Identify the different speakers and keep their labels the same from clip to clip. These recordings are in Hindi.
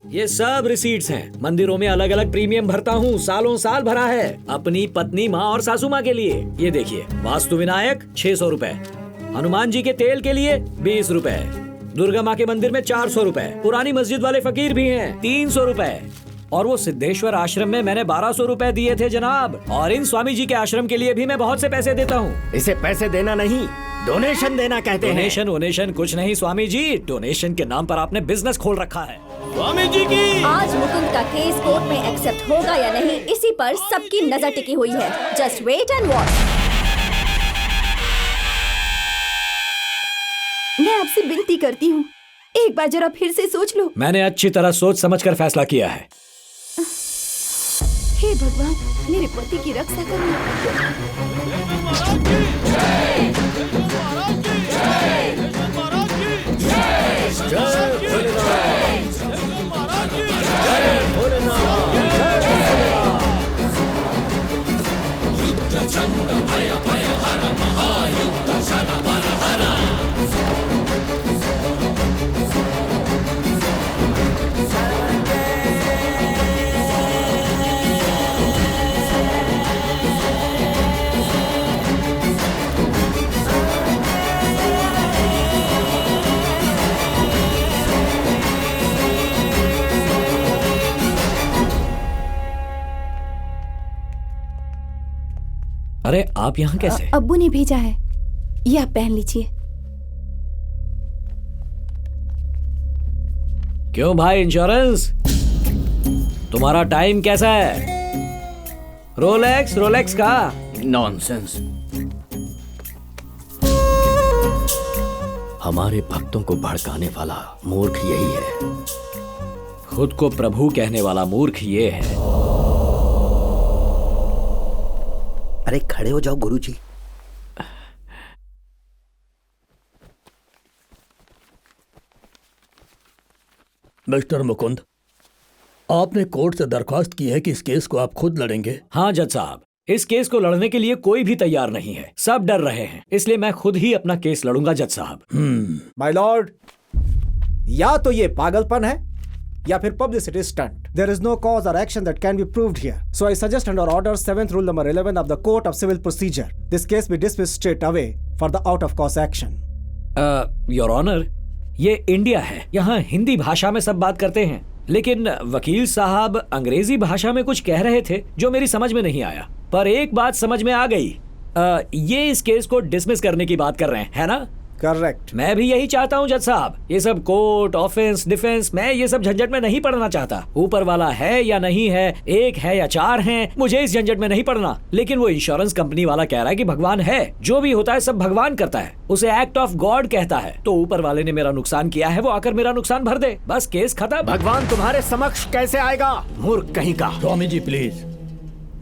Speaker 1: ये सब रिसीट्स हैं। मंदिरों में अलग अलग प्रीमियम भरता हूँ, सालों साल भरा है अपनी पत्नी, माँ और सासू माँ के लिए। ये देखिए, वास्तु विनायक 600 रुपए, हनुमान जी के तेल के लिए 20 रुपए, दुर्गा माँ के मंदिर में 400 रुपए, पुरानी मस्जिद वाले फकीर भी हैं 300 रुपए, और वो सिद्धेश्वर आश्रम में मैंने 1200 रुपए दिए थे जनाब। और इन स्वामी जी के आश्रम के लिए भी मैं बहुत से पैसे देता हूँ।
Speaker 2: इसे पैसे देना नहीं, डोनेशन देना कहते हैं।
Speaker 1: डोनेशन वोनेशन कुछ नहीं स्वामी जी, डोनेशन के नाम पर आपने बिजनेस खोल रखा है।
Speaker 2: स्वामी जी की
Speaker 3: आज मुकुंद का केस कोर्ट में एक्सेप्ट होगा या नहीं, इसी पर सबकी नजर टिकी हुई है। Just wait and watch.
Speaker 4: मैं आपसे विनती करती हूँ, एक बार जरा फिर से सोच लो।
Speaker 1: मैंने अच्छी तरह सोच समझकर फैसला किया है।
Speaker 4: हे भगवान, मेरे पति की रक्षा करना।
Speaker 1: अरे आप यहाँ कैसे?
Speaker 4: अब्बू ने भेजा है, ये आप पहन लीजिए।
Speaker 1: क्यों भाई, इंश्योरेंस? तुम्हारा टाइम कैसा है? रोलेक्स का?
Speaker 2: नॉनसेंस। हमारे भक्तों को भड़काने वाला मूर्ख यही है।
Speaker 1: खुद को प्रभु कहने वाला मूर्ख ये है।
Speaker 5: अरे खड़े हो जाओ गुरुजी।
Speaker 6: मिस्टर मुकुंद, आपने कोर्ट से दरख्वास्त की है कि इस केस को आप खुद लड़ेंगे।
Speaker 1: हाँ जज साहब, इस केस को लड़ने के लिए कोई भी तैयार नहीं है, सब डर रहे हैं, इसलिए मैं खुद ही अपना केस लड़ूंगा जज साहब।
Speaker 7: माय लॉर्ड, या तो ये पागलपन है या फिर publicity stunt. There is no cause or action that can be proved here. So I suggest under order 7th rule number 11 of the Court of Civil Procedure, this case be dismissed straight away for the out of court action.
Speaker 1: Your honour, ये इंडिया है, यहाँ हिंदी भाषा में सब बात करते हैं, लेकिन वकील साहब अंग्रेजी भाषा में कुछ कह रहे थे जो मेरी समझ में नहीं आया, पर एक बात समझ में आ गई। ये इस केस को डिसमिस करने की बात कर रहे हैं, है ना?
Speaker 7: करेक्ट।
Speaker 1: मैं भी यही चाहता हूँ जज साहब। ये सब कोर्ट, ऑफेंस, डिफेंस, मैं ये सब झंझट में नहीं पड़ना चाहता। ऊपर वाला है या नहीं है, एक है या चार हैं, मुझे इस झंझट में नहीं पड़ना। लेकिन वो इंश्योरेंस कंपनी वाला कह रहा है कि भगवान है, जो भी होता है सब भगवान करता है, उसे एक्ट ऑफ गॉड कहता है। तो ऊपर वाले ने मेरा नुकसान किया है, वो आकर मेरा नुकसान भर दे, बस केस खत्म।
Speaker 2: भगवान तुम्हारे समक्ष कैसे आएगा, मूर्ख कहीं का।
Speaker 6: स्वामी जी प्लीज,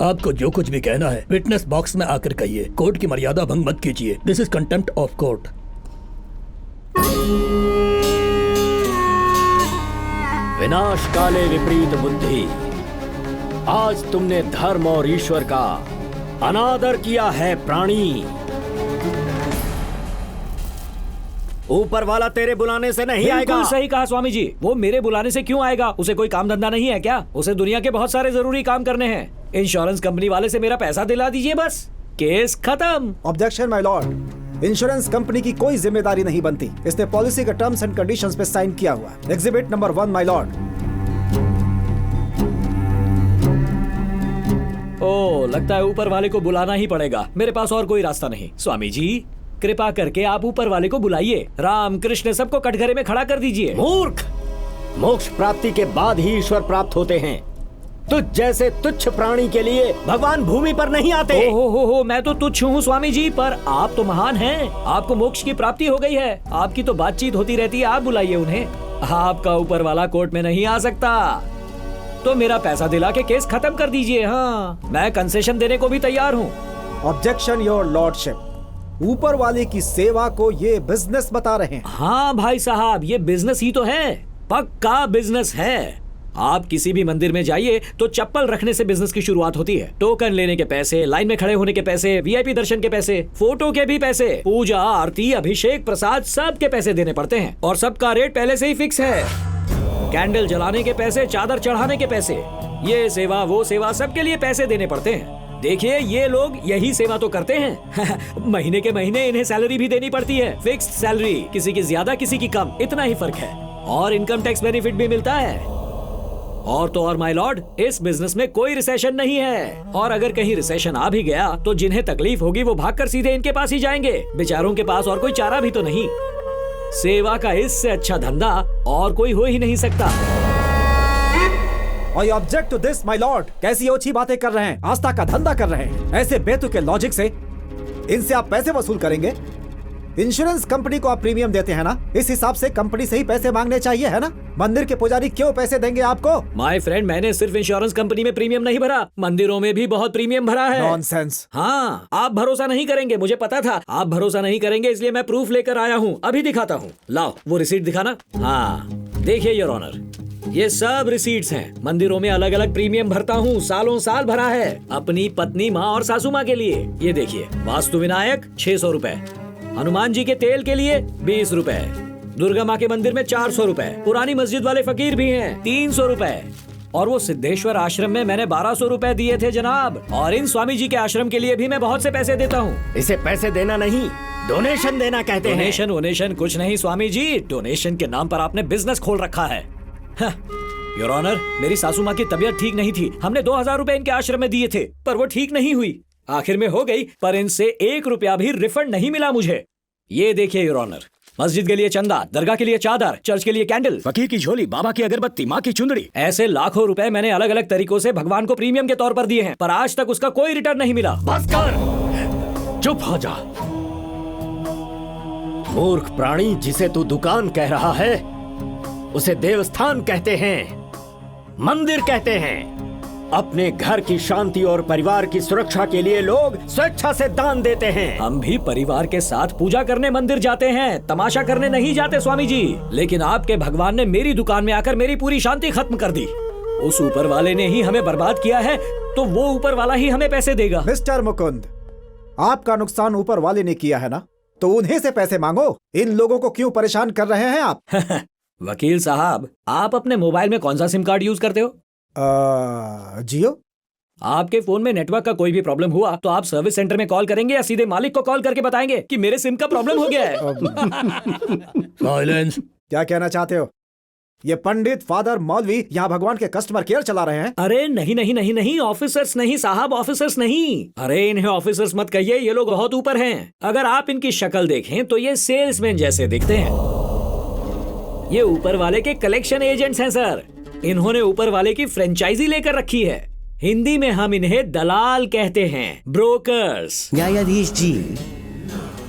Speaker 6: आपको जो कुछ भी कहना है विटनेस बॉक्स में आकर कहिए। कोर्ट की मर्यादा भंग मत कीजिए। This is contempt of court.
Speaker 2: विनाश काले विपरीत बुद्धि। आज तुमने धर्म और ईश्वर का अनादर किया है प्राणी। ऊपर वाला तेरे बुलाने से नहीं आएगा।
Speaker 1: बिल्कुल सही कहा स्वामी जी, वो मेरे बुलाने से क्यों आएगा? उसे कोई काम धंधा नहीं है क्या? उसे दुनिया के बहुत सारे जरूरी काम करने हैं। इंश्योरेंस कंपनी वाले से मेरा पैसा दिला दीजिए, बस केस खत्म।
Speaker 7: Objection my lord, insurance company की कोई जिम्मेदारी नहीं बनती। इसने पॉलिसी के टर्म्स एंड कंडीशंस पे साइन किया हुआ। Exhibit number 1 my lord.
Speaker 1: ओ, लगता है ऊपर वाले को बुलाना ही पड़ेगा, मेरे पास और कोई रास्ता नहीं। स्वामी जी कृपा करके आप ऊपर वाले को बुलाइए। राम कृष्ण सबको कटघरे में खड़ा कर दीजिए।
Speaker 2: मूर्ख, मोक्ष प्राप्ति के बाद ही ईश्वर प्राप्त होते हैं। तुझ जैसे तुच्छ प्राणी के लिए भगवान भूमि पर नहीं आते।
Speaker 1: हो, मैं तो तुच्छ हूँ स्वामी जी, पर आप तो महान हैं। आपको मोक्ष की प्राप्ति हो गई है, आपकी तो बातचीत होती रहती है, आप बुलाइए उन्हें। आपका ऊपर वाला कोर्ट में नहीं आ सकता, तो मेरा पैसा दिला के केस खत्म कर दीजिए। हाँ, मैं कंसेशन देने को भी तैयार हूँ।
Speaker 7: ऑब्जेक्शन योर लॉर्डशिप, ऊपर वाले की सेवा को ये बिजनेस बता रहे हैं।
Speaker 1: हाँ भाई साहब, ये बिजनेस ही तो है, पक्का बिजनेस है। आप किसी भी मंदिर में जाइए तो चप्पल रखने से बिजनेस की शुरुआत होती है। टोकन लेने के पैसे, लाइन में खड़े होने के पैसे, वीआईपी दर्शन के पैसे, फोटो के भी पैसे, पूजा, आरती, अभिषेक, प्रसाद, सब के पैसे देने पड़ते हैं और सबका रेट पहले से ही फिक्स है। कैंडल जलाने के पैसे, चादर चढ़ाने के पैसे, ये सेवा वो सेवा, सबके लिए पैसे देने पड़ते हैं। देखिए ये लोग यही सेवा तो करते हैं। महीने के महीने इन्हें सैलरी भी देनी पड़ती है, फिक्स्ड सैलरी, किसी की ज्यादा किसी की कम, इतना ही फर्क है। और इनकम टैक्स बेनिफिट भी मिलता है। और तो और माय लॉर्ड, इस बिजनेस में कोई रिसेशन नहीं है। और अगर कहीं रिसेशन आ भी गया तो जिन्हें तकलीफ होगी वो भागकर सीधे इनके पास ही जाएंगे। बेचारों के पास और कोई चारा भी तो नहीं। सेवा का इससे अच्छा धंधा और कोई हो ही नहीं सकता।
Speaker 7: I object to this, my lord. कैसी ओछी बातें कर रहे हैं, आस्था का धंधा कर रहे हैं। ऐसे बेतुके लॉजिक से इनसे आप पैसे वसूल करेंगे? इंश्योरेंस कंपनी को आप प्रीमियम देते हैं ना, इस हिसाब से कंपनी से ही पैसे मांगने चाहिए, है ना? मंदिर के पुजारी क्यों पैसे देंगे आपको?
Speaker 1: माय फ्रेंड, मैंने सिर्फ इंश्योरेंस कंपनी में प्रीमियम नहीं भरा, मंदिरों में भी बहुत प्रीमियम भरा है।
Speaker 7: नॉनसेंस।
Speaker 1: हाँ, आप भरोसा नहीं करेंगे, मुझे पता था आप भरोसा नहीं करेंगे, इसलिए मैं प्रूफ लेकर आया हूँ। अभी दिखाता हूँ, लाओ वो रिसीट दिखाना। हाँ देखिए योर ऑनर, ये सब रिसीट्स हैं। मंदिरों में अलग अलग प्रीमियम भरता हूँ, सालों साल भरा है अपनी पत्नी, माँ और सासू माँ के लिए। ये देखिए, वास्तु विनायक 600 रुपए, हनुमान जी के तेल के लिए 20 रुपए, दुर्गा माँ के मंदिर में 400 रुपए, पुरानी मस्जिद वाले फकीर भी हैं 300 रुपए, और वो सिद्धेश्वर आश्रम में मैंने 1200 रुपए दिए थे जनाब। और इन स्वामी जी के आश्रम के लिए भी मैं बहुत से पैसे देता हूँ।
Speaker 2: इसे पैसे देना नहीं, डोनेशन देना कहते हैं।
Speaker 1: डोनेशन वोनेशन कुछ नहीं स्वामी जी, डोनेशन के नाम पर आपने बिजनेस खोल रखा है। योर ऑनर, मेरी सासू माँ की तबीयत ठीक नहीं थी, हमने 2000 रुपए इनके आश्रम में दिए थे, पर वो ठीक नहीं हुई। आखिर में हो गई, पर इनसे 1 रुपया भी रिफंड नहीं मिला मुझे। ये देखिए योर ऑनर, मस्जिद के लिए चंदा, दरगाह के लिए चादर, चर्च के लिए कैंडल, फकीर की झोली, बाबा की अगरबत्ती, माँ की चुंदड़ी, ऐसे लाखों रुपए मैंने अलग अलग तरीकों से भगवान को प्रीमियम के तौर पर दिए हैं, पर आज तक उसका कोई रिटर्न नहीं मिला।
Speaker 2: बस कर, चुप हो जा। मूर्ख प्राणी, जिसे तू दुकान कह रहा है उसे देवस्थान कहते हैं, मंदिर कहते हैं। अपने घर की शांति और परिवार की सुरक्षा के लिए लोग स्वेच्छा से दान देते हैं।
Speaker 1: हम भी परिवार के साथ पूजा करने मंदिर जाते हैं, तमाशा करने नहीं जाते स्वामी जी। लेकिन आपके भगवान ने मेरी दुकान में आकर मेरी पूरी शांति खत्म कर दी। उस ऊपर वाले ने ही हमें बर्बाद किया है, तो वो ऊपर वाला ही हमें पैसे देगा।
Speaker 7: मिस्टर मुकुंद, आपका नुकसान ऊपर वाले ने किया है ना, तो उन्हीं से पैसे मांगो। इन लोगों को क्यों परेशान कर रहे हैं आप?
Speaker 1: वकील साहब, आप अपने मोबाइल में कौन सा सिम कार्ड यूज करते हो?
Speaker 7: जियो।
Speaker 1: आपके फोन में नेटवर्क का कोई भी प्रॉब्लम हुआ तो आप सर्विस सेंटर में कॉल करेंगे या सीधे मालिक को कॉल करके बताएंगे कि मेरे सिम का प्रॉब्लम हो गया है?
Speaker 6: साइलेंस।
Speaker 7: क्या कहना चाहते हो? ये पंडित, फादर, मौलवी यहाँ भगवान के कस्टमर केयर चला रहे हैं?
Speaker 1: अरे नहीं नहीं नहीं नहीं, ऑफिसर्स नहीं साहब, ऑफिसर्स नहीं। अरे इन्हें ऑफिसर्स मत कहिए, ये लोग बहुत ऊपर हैं। अगर आप इनकी शक्ल देखें तो ये सेल्समैन जैसे दिखते हैं। ये ऊपर वाले के कलेक्शन एजेंट्स हैं सर। इन्होंने ऊपर वाले की फ्रेंचाइजी लेकर रखी है। हिंदी में हम इन्हें दलाल कहते हैं, ब्रोकर्स।
Speaker 5: न्यायाधीश जी,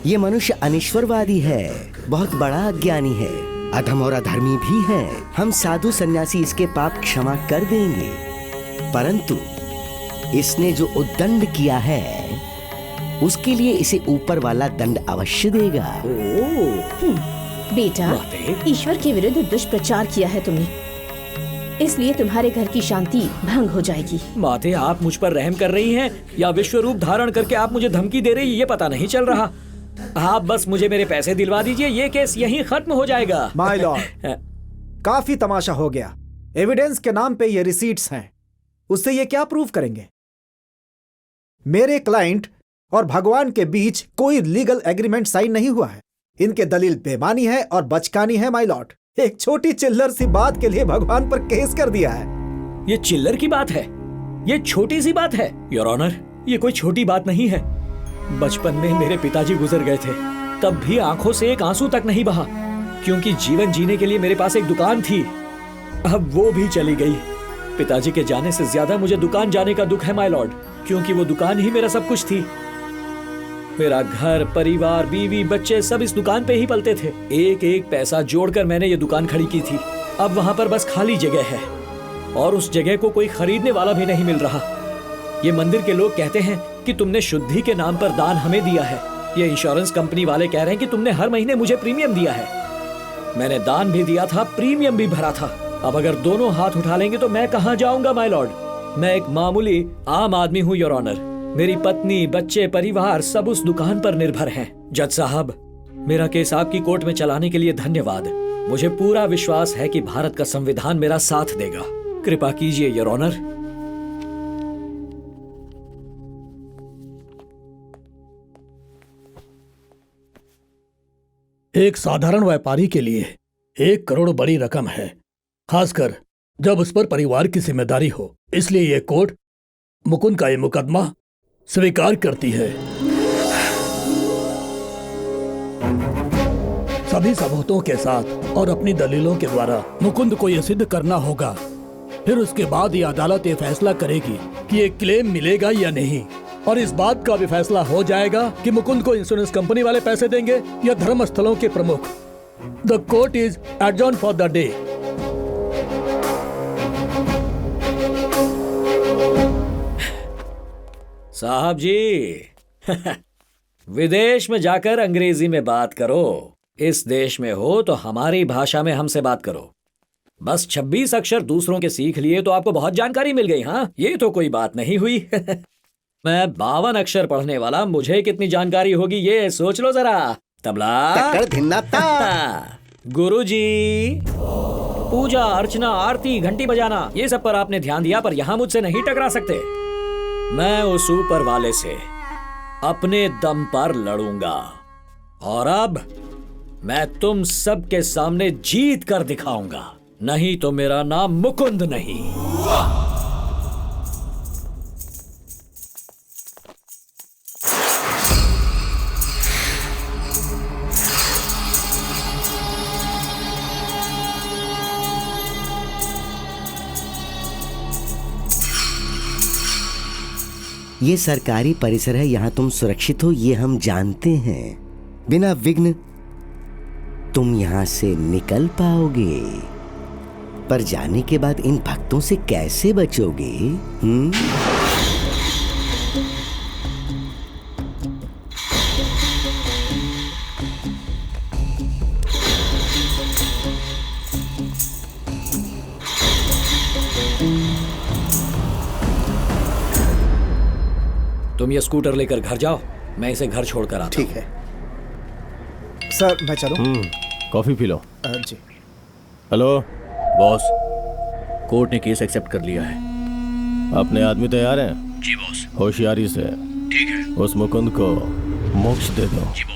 Speaker 5: ये मनुष्य अनिश्वरवादी है, बहुत बड़ा अज्ञानी है, अधम और अधर्मी भी है। हम साधु सन्यासी इसके पाप क्षमा कर देंगे, परंतु इसने जो उद्दंड किया है उसके लिए इसे ऊपर वाला दंड अवश्य देगा।
Speaker 8: बेटा, ईश्वर के विरुद्ध दुष्प्रचार किया है तुमने, इसलिए तुम्हारे घर की शांति भंग हो जाएगी।
Speaker 1: माते, आप मुझ पर रहम कर रही हैं या विश्व रूप धारण करके आप मुझे धमकी दे रही, ये पता नहीं चल रहा। आप बस मुझे मेरे पैसे दिलवा दीजिए, ये केस यहीं खत्म हो जाएगा।
Speaker 7: माय लॉर्ड, काफी तमाशा हो गया। एविडेंस के नाम पे ये रिसीट्स हैं, उससे ये क्या प्रूव करेंगे? मेरे क्लाइंट और भगवान के बीच कोई लीगल एग्रीमेंट साइन नहीं हुआ है। इनके दलील बेमानी है और बचकानी है माय लॉर्ड। एक छोटी चिल्लर सी बात के लिए भगवान पर केस कर दिया है।
Speaker 1: ये चिल्लर की बात है, ये छोटी सी बात है योर ऑनर, ये कोई छोटी बात नहीं है। बचपन में मेरे पिताजी गुजर गए थे, तब भी आंखों से एक आंसू तक नहीं बहा, क्योंकि जीवन जीने के लिए मेरे पास एक दुकान थी। अब वो भी चली गई। पिताजी के जाने से ज्यादा मुझे दुकान जाने का दुख है माय लॉर्ड, क्योंकि वो दुकान ही मेरा सब कुछ थी। मेरा घर, परिवार, बीवी, बच्चे सब इस दुकान पे ही पलते थे। एक एक पैसा जोड़कर मैंने ये दुकान खड़ी की थी। अब वहां पर बस खाली जगह है और उस जगह को कोई खरीदने वाला भी नहीं मिल रहा। ये मंदिर के लोग कहते हैं कि तुमने शुद्धि के नाम पर दान हमें दिया है। ये इंश्योरेंस कंपनी वाले कह रहे हैं कि तुमने हर महीने मुझे प्रीमियम दिया है। मैंने दान भी दिया था, प्रीमियम भी भरा था। अब अगर दोनों हाथ उठा लेंगे तो मैं कहां जाऊंगा माय लॉर्ड? मैं एक मामूली आम आदमी हूं योर ऑनर। मेरी पत्नी, बच्चे, परिवार सब उस दुकान पर निर्भर हैं। जज साहब, मेरा केस आपकी कोर्ट में चलाने के लिए धन्यवाद, मुझे पूरा विश्वास है कि भारत का संविधान मेरा साथ देगा। कृपा कीजिए योर ऑनर।
Speaker 6: एक साधारण व्यापारी के लिए 1 करोड़ बड़ी रकम है, खासकर जब उस पर परिवार की जिम्मेदारी हो। इसलिए ये कोर्ट मुकुंद का ये मुकदमा स्वीकार करती है। सभी सबूतों के साथ और अपनी दलीलों के द्वारा मुकुंद को यह सिद्ध करना होगा। फिर उसके बाद ये अदालत ये फैसला करेगी कि ये क्लेम मिलेगा या नहीं, और इस बात का भी फैसला हो जाएगा कि मुकुंद को इंश्योरेंस कंपनी वाले पैसे देंगे या धर्मस्थलों के प्रमुख। The court is adjourn for the day.
Speaker 1: साहब जी विदेश में जाकर अंग्रेजी में बात करो, इस देश में हो तो हमारी भाषा में हमसे बात करो। बस 26 अक्षर दूसरों के सीख लिए तो आपको बहुत जानकारी मिल गई। हाँ, ये तो कोई बात नहीं हुई। मैं 52 अक्षर पढ़ने वाला, मुझे कितनी जानकारी होगी ये सोच लो जरा। तबला, गुरुजी, पूजा अर्चना आरती घंटी बजाना, ये सब पर आपने ध्यान दिया, पर यहां मुझसे नहीं टकरा सकते। मैं उस ऊपर वाले से अपने दम पर लड़ूंगा, और अब मैं तुम सबके सामने जीत कर दिखाऊंगा, नहीं तो मेरा नाम मुकुंद नहीं।
Speaker 5: ये सरकारी परिसर है, यहाँ तुम सुरक्षित हो ये हम जानते हैं। बिना विघ्न तुम यहाँ से निकल पाओगे, पर जाने के बाद इन भक्तों से कैसे बचोगे?
Speaker 1: तुम ये स्कूटर लेकर घर जाओ, मैं इसे घर छोड़कर आता हूं।
Speaker 7: ठीक है सर, मैं चलूं?
Speaker 9: Coffee P low.
Speaker 7: जी।
Speaker 9: हेलो
Speaker 6: बॉस, कोर्ट ने केस एक्सेप्ट कर लिया है।
Speaker 9: अपने आदमी तैयार हैं?
Speaker 6: जी बॉस।
Speaker 9: होशियारी से
Speaker 6: ठीक है।
Speaker 9: उस मुकुंद को मोक्ष दे दो।
Speaker 6: जी बॉस।